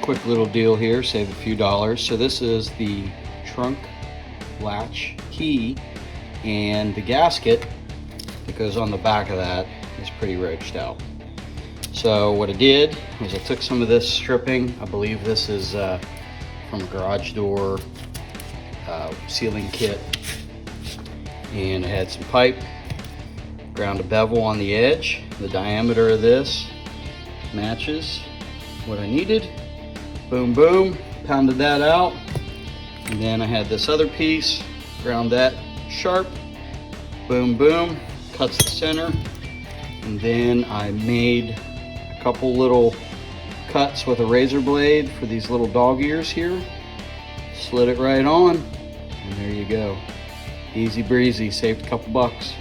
quick little deal here, save a few dollars. So this is the trunk latch key, and the gasket that goes on the back of that is pretty roached out. So what I did was I took some of this stripping. I believe this is from a garage door sealing kit, and I had some pipe, ground a bevel on the edge. The diameter of this matches what I needed. Boom, boom, pounded that out. And then I had this other piece, ground that sharp. Boom, boom, cuts the center. And then I made a couple little cuts with a razor blade for these little dog ears here. Slid it right on, and there you go. Easy breezy, saved a couple bucks.